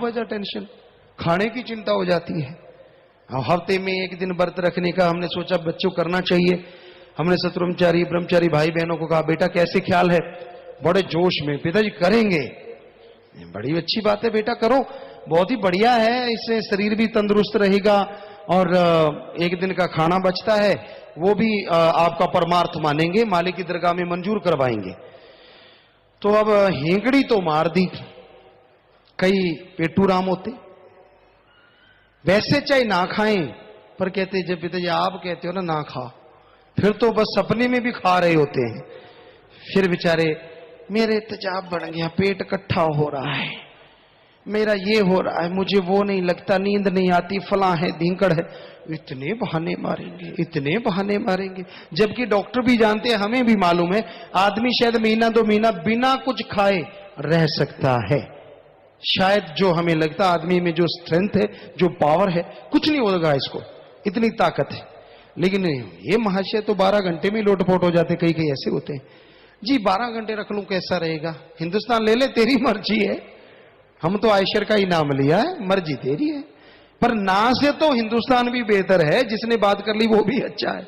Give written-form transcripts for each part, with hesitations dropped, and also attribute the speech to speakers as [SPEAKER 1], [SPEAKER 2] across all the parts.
[SPEAKER 1] वजह टेंशन, खाने की चिंता हो जाती है। हफ्ते में एक दिन व्रत रखने का हमने सोचा बच्चों करना चाहिए। हमने सतब्रह्मचारी ब्रह्मचारी भाई बहनों को कहा बेटा कैसे ख्याल है, बड़े जोश में पिताजी करेंगे। बड़ी अच्छी बात है बेटा करो, बहुत ही बढ़िया है, इससे शरीर भी तंदुरुस्त रहेगा और एक दिन का खाना बचता है वो भी आपका परमार्थ मानेंगे, मालिक की दरगाह में मंजूर करवाएंगे। तो अब हेंकड़ी तो मार दी, कई पेटू राम होते वैसे चाहे ना खाएं, पर कहते जब पिताजी आप कहते हो ना खा, फिर तो बस सपने में भी खा रहे होते हैं। फिर बेचारे मेरे तेजाब बढ़ गया, पेट इकट्ठा हो रहा है, मेरा ये हो रहा है, मुझे वो नहीं लगता, नींद नहीं आती, फला है धींकड़ है। इतने बहाने मारेंगे, इतने बहाने मारेंगे, जबकि डॉक्टर भी जानते हैं, हमें भी मालूम है आदमी शायद महीना 2 महीना बिना कुछ खाए रह सकता है। शायद जो हमें लगता आदमी में जो स्ट्रेंथ है, जो पावर है, कुछ नहीं होगा इसको, इतनी ताकत है। लेकिन ये महाशय तो 12 घंटे में लोटपोट हो जाते, कई कई ऐसे होते हैं जी 12 घंटे रख लूं कैसा रहेगा, हिंदुस्तान ले ले तेरी मर्जी है, हम तो आयशर का ही नाम लिया है, मर्जी तेरी है। पर ना से तो हिंदुस्तान भी बेहतर है, जिसने बात कर ली वो भी अच्छा है।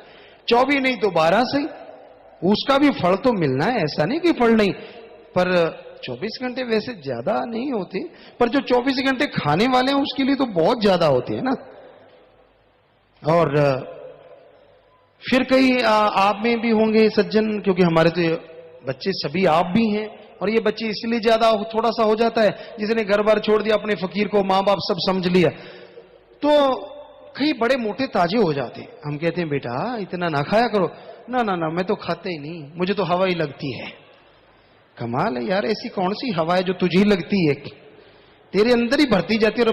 [SPEAKER 1] 24 नहीं तो 12 सही, उसका भी फल तो मिलना है, ऐसा नहीं कि फल नहीं। पर 24 घंटे वैसे ज्यादा नहीं होते, पर जो 24 घंटे खाने वाले हैं उसके लिए तो बहुत ज्यादा होते हैं ना। और फिर कई आप में भी होंगे सज्जन, क्योंकि हमारे तो बच्चे सभी आप भी हैं, और ये बच्चे इसलिए ज्यादा थोड़ा सा हो जाता है जिसने घर बार छोड़ दिया, अपने फकीर को माँ बाप सब समझ लिया, तो कई बड़े मोटे ताजे हो जाते हैं। हम कहते हैं बेटा इतना ना खाया करो, ना ना ना मैं तो खाता ही नहीं, मुझे तो हवा ही लगती है। कमाल है यार, ऐसी कौन सी हवा है जो तुझे ही लगती है, तेरे अंदर ही भरती जाती है। और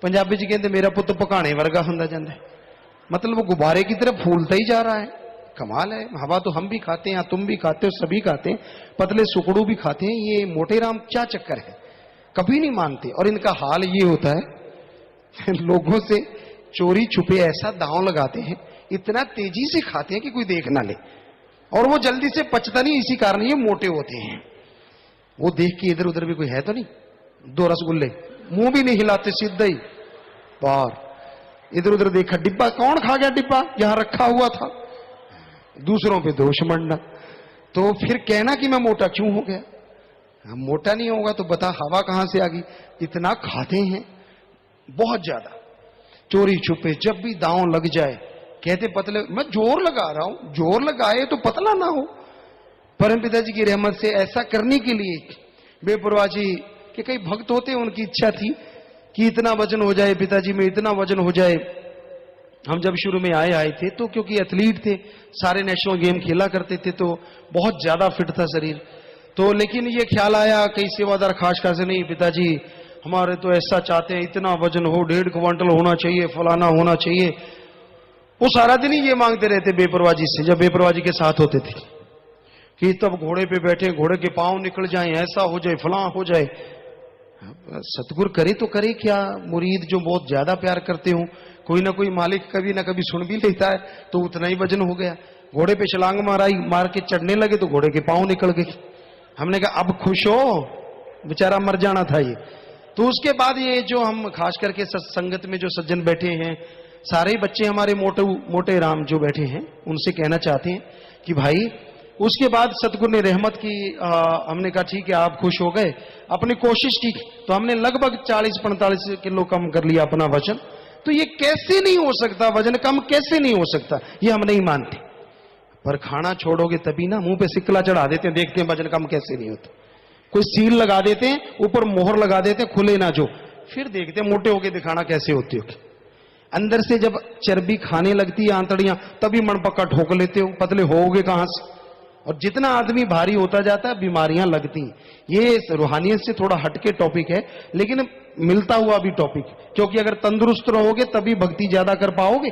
[SPEAKER 1] पंजाबी जी कहते मेरा पुत्र पकाने वर्गा होता जाता है, मतलब वो गुब्बारे की तरह फूलता ही जा रहा है। कमाल है, हवा तो हम भी खाते हैं, तुम भी खाते हो, सभी खाते हैं, पतले सुकड़ू भी खाते हैं, ये मोटे राम क्या चक्कर है, कभी नहीं मानते। और इनका हाल ये होता है लोगों से चोरी छुपे ऐसा दांव लगाते हैं, इतना तेजी से खाते हैं कि कोई देख ना ले, और वो जल्दी से पचता नहीं, इसी कारण ये मोटे होते हैं। वो देख के इधर उधर भी कोई है तो नहीं, 2 रसगुल्ले, मुंह भी नहीं हिलाते, सीधा ही बाहर। इधर उधर देखा, डिब्बा कौन खा गया, डिब्बा यहां रखा हुआ था, दूसरों पे दोष मढ़ना। तो फिर कहना कि मैं मोटा क्यों हो गया, हम मोटा नहीं होगा तो बता हवा कहां से आ गई। इतना खाते हैं बहुत ज्यादा, चोरी छुपे, जब भी दांव लग जाए कहते पतले, मैं जोर लगा रहा हूं, जोर लगाए तो पतला ना हो। परम पिताजी की रहमत से ऐसा करने के लिए बेपरवाह जी के कई भक्त होते, उनकी इच्छा थी कि इतना वजन हो जाए, पिताजी में इतना वजन हो जाए। हम जब शुरू में आए थे तो क्योंकि एथलीट थे, सारे नेशनल गेम खेला करते थे, तो बहुत ज्यादा फिट था शरीर। तो लेकिन ये ख्याल आया कई सेवादार खास से, नहीं पिताजी हमारे तो ऐसा चाहते हैं, इतना वजन हो, 1.5 क्विंटल होना चाहिए, फलाना होना चाहिए। वो सारा दिन ही ये मांगते रहते बेपरवाजी से, जब बेपरवाजी के साथ होते थे, कि तब घोड़े पे बैठे, घोड़े के पांव निकल जाएं, ऐसा हो जाए, फला हो जाए। सतगुरु करे तो करे क्या, मुरीद जो बहुत ज्यादा प्यार करते हो, कोई ना कोई मालिक कभी ना कभी सुन भी लेता है, तो उतना ही वजन हो गया। घोड़े पे छलांग मार के चढ़ने लगे तो घोड़े के पांव निकल गए। हमने कहा अब खुश हो, बेचारा मर जाना था ये। तो उसके बाद ये जो हम खास करके सत्संगत में जो सज्जन बैठे हैं, सारे बच्चे हमारे मोटे राम जो बैठे हैं, उनसे कहना चाहते हैं कि भाई उसके बाद सतगुरु ने रहमत की। हमने कहा ठीक है आप खुश हो गए, अपनी कोशिश की, तो हमने लगभग 40-45 किलो कम कर लिया अपना वजन। तो ये कैसे नहीं हो सकता, वजन कम कैसे नहीं हो सकता, ये हम नहीं मानते। पर खाना छोड़ोगे तभी ना, मुंह पे सिक्ला चढ़ा देते हैं, देखते हैं वजन कम कैसे नहीं होता, कोई सील लगा देते हैं, ऊपर मोहर लगा देते हैं, खुले ना जो, फिर देखते हैं मोटे होके दिखाना कैसे होती होगी। अंदर से जब चर्बी खाने लगती है आंतड़ियां, तभी मनपक्का ठोक लेते हो, पतले होगे कहां से। और जितना आदमी भारी होता जाता है बीमारियां लगती हैं। ये रूहानियत से थोड़ा हटके टॉपिक है, लेकिन मिलता हुआ भी टॉपिक, क्योंकि अगर तंदुरुस्त रहोगे तभी भक्ति ज्यादा कर पाओगे।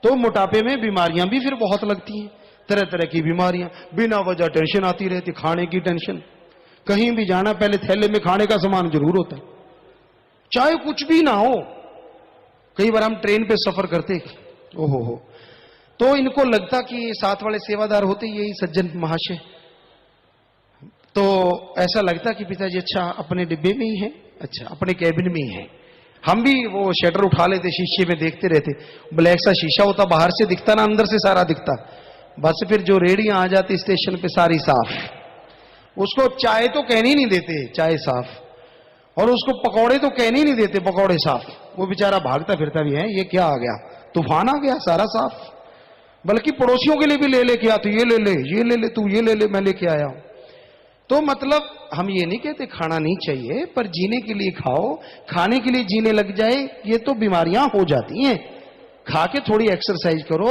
[SPEAKER 1] तो मोटापे में बीमारियां भी फिर बहुत लगती हैं, तरह तरह की बीमारियां, बिना वजह टेंशन आती रहती, खाने की टेंशन, कहीं भी जाना पहले थैले में खाने का सामान जरूर होता है, चाहे कुछ भी ना हो। कई बार हम ट्रेन पे सफर करते, ओहो हो, तो इनको लगता कि साथ वाले सेवादार होते यही सज्जन महाशय, तो ऐसा लगता कि पिताजी अच्छा अपने डिब्बे में ही है, अच्छा, अपने कैबिन में ही है। हम भी वो शटर उठा लेते, शीशे में देखते रहते, ब्लैक सा शीशा होता, बाहर से दिखता ना, अंदर से सारा दिखता। बस फिर जो रेडियां आ जाती स्टेशन पे सारी साफ, उसको चाय तो कहने ही नहीं देते चाय साफ, और उसको पकौड़े तो कहने ही नहीं देते पकौड़े साफ। वो बेचारा भागता फिरता भी है, ये क्या आ गया, तूफान आ गया, सारा साफ। बल्कि पड़ोसियों के लिए भी ले लेके आ, तू ये ले ले, ये ले ले, तू ये ले ले, मैं लेके आया हूं। तो मतलब हम ये नहीं कहते खाना नहीं चाहिए, पर जीने के लिए खाओ, खाने के लिए जीने लग जाए ये तो बीमारियां हो जाती हैं। खा के थोड़ी एक्सरसाइज करो,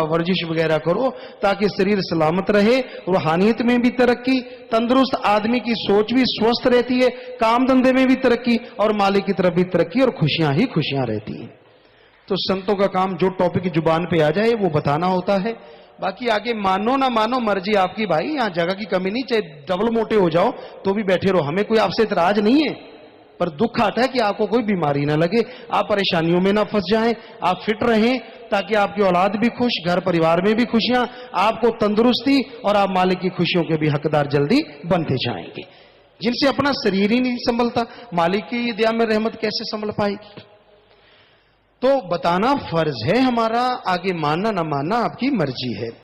[SPEAKER 1] वर्जिश वगैरह करो, ताकि शरीर सलामत रहे, रूहानियत में भी तरक्की, तंदुरुस्त आदमी की सोच भी स्वस्थ रहती है, काम धंधे में भी तरक्की, और मालिक की तरफ भी तरक्की, और खुशियां ही खुशियां रहती हैं। तो संतों का काम जो टॉपिक जुबान पे आ जाए वो बताना होता है। बाकी आगे मानो ना मानो मर्जी आपकी भाई, यहां जगह की कमी नहीं, चाहे डबल मोटे हो जाओ तो भी बैठे रहो, हमें कोई आपसे इतराज नहीं है। पर दुख आता है कि आपको कोई बीमारी ना लगे, आप परेशानियों में ना फंस जाएं, आप फिट रहें, ताकि आपकी औलाद भी खुश, घर परिवार में भी खुशियां, आपको तंदुरुस्ती, और आप मालिक की खुशियों के भी हकदार जल्दी बनते जाएंगे। जिनसे अपना शरीर ही नहीं संभलता, मालिक की दया में रहमत कैसे संभल पाएगी। तो बताना फर्ज है हमारा, आगे मानना ना मानना आपकी मर्जी है।